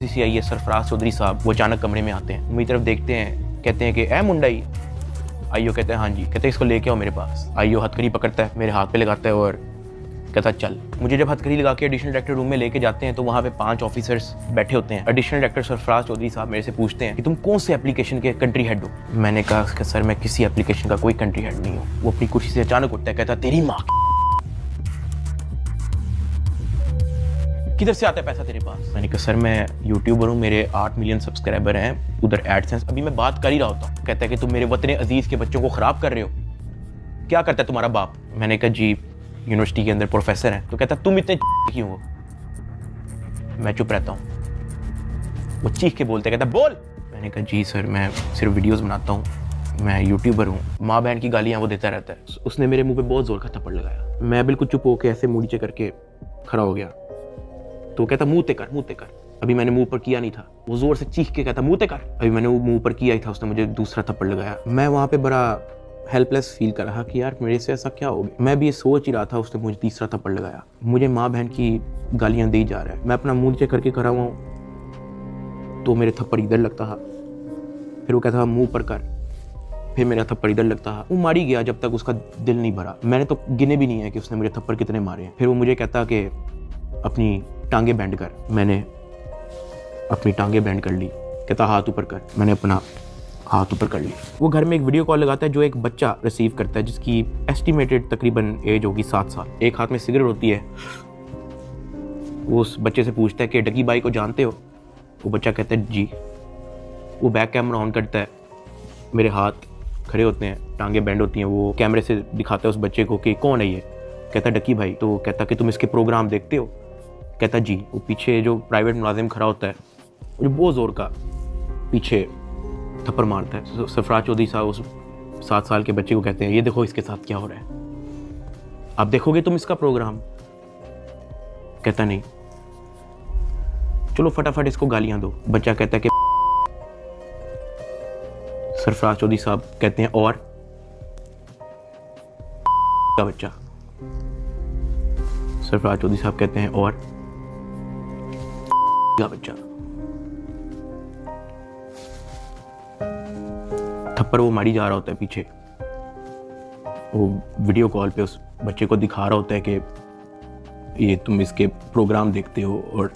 CIS Sarfaraz Chaudhary साहब वो अचानक कमरे में आते हैं, मेरी तरफ देखते हैं, कहते हैं कि ए मुंडाई। आईओ कहते हैं हाँ जी। कहते हैं इसको लेके आओ मेरे पास। आईओ हथकड़ी पकड़ता है, मेरे हाथ पे लगाता है और कहता है चल। मुझे जब हथकड़ी लगा के एडिशनल डायरेक्टर रूम में लेके जाते हैं तो वहाँ पे 5 ऑफिसर्स बैठे होते हैं। एडिशनल डायरेक्टर सरफराज चौधरी साहब मेरे से पूछते हैं कि तुम कौन से एप्लीकेशन के कंट्री हेड हो। मैंने कहा कि सर मैं किसी एप्लीकेशन का कोई कंट्री हेड नहीं हूँ। वो अपनी कुर्सी से अचानक उठता है, कहता तेरी माँ किधर से आता है पैसा तेरे पास। मैंने कहा सर मैं यूट्यूबर हूँ, मेरे 8 मिलियन सब्सक्राइबर हैं, उधर एडसेंस अभी मैं बात कर ही रहा होता हूँ। कहता है कि तुम मेरे वतन अजीज के बच्चों को खराब कर रहे हो, क्या करता है तुम्हारा बाप। मैंने कहा जी यूनिवर्सिटी के अंदर प्रोफेसर हैं। तो कहता तुम इतने क्यों हो। मैं चुप रहता हूँ। वो चीख के बोलते, कहता बोल। मैंने कहा जी सर मैं सिर्फ वीडियोस बनाता हूँ, मैं यूट्यूबर हूँ। माँ बहन की गालियाँ वो देता रहता है। उसने मेरे मुंह पे बहुत जोर का थप्पड़ लगाया। मैं बिल्कुल चुप होकर ऐसे मुँह नीचे करके खड़ा हो गया। तो कहता मुँह ते कर। अभी मैंने मुंह पर किया नहीं था। वो जोर से चीख के कहता मुँह ते कर। अभी मैंने वो मुंह पर किया ही था, उसने मुझे दूसरा थप्पड़ लगाया। मैं वहाँ पे बड़ा हेल्पलेस फील कर रहा कि यार मेरे से ऐसा क्या हो गया। मैं भी ये सोच ही रहा था, उसने मुझे तीसरा थप्पड़ लगाया। मुझे माँ बहन की गालियाँ दी जा रहा है। मैं अपना मुँह नीचे करके खड़ा हुआ हूँ तो मेरे थप्पड़ इधर लगता है, फिर वो कहता मुँह पर कर, फिर मेरा थप्पड़ इधर लगता है। वो मारी गया जब तक उसका दिल नहीं भरा। मैंने तो गिने भी नहीं है कि उसने मेरे थप्पड़ कितने मारे हैं। फिर वो मुझे कहता कि अपनी टांगे बैंड कर। मैंने अपनी टांगे बैंड कर ली। कहता हाथ ऊपर कर। मैंने अपना हाथ ऊपर कर ली। वो घर में एक वीडियो कॉल लगाता है जो एक बच्चा रिसीव करता है जिसकी एस्टिमेटेड तकरीबन एज होगी 7 साल। एक हाथ में सिगरेट होती है। वो उस बच्चे से पूछता है कि डकी बाई को जानते हो। वो बच्चा कहता है जी। वो बैक कैमरा ऑन करता है, मेरे हाथ खड़े होते हैं, टांगे बैंड होती हैं। वो कैमरे से दिखाता है उस बच्चे को कि कौन है ये। कहता डकी भाई। तो कहता कि तुम इसके प्रोग्राम देखते हो। कहता जी। वो पीछे जो प्राइवेट मुलाजिम खड़ा होता है जो बहुत जोर का पीछे थप्पड़ मारता है। सरफराज चौधरी साहब उस 7 साल के बच्चे को कहते हैं ये देखो इसके साथ क्या हो रहा है, आप देखोगे तुम इसका प्रोग्राम। कहता नहीं, चलो फटाफट इसको गालियां दो। बच्चा कहता है कि सरफराज चौधरी साहब कहते हैं और का बच्चा। सरफराज चौधरी साहब कहते हैं और का बच्चा। थप्पड़ वो मारी जा रहा होता है पीछे। वो वीडियो कॉल पे उस बच्चे को दिखा रहा होता है कि ये तुम इसके प्रोग्राम देखते हो और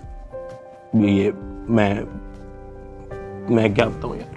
ये मैं क्या बताऊं यार।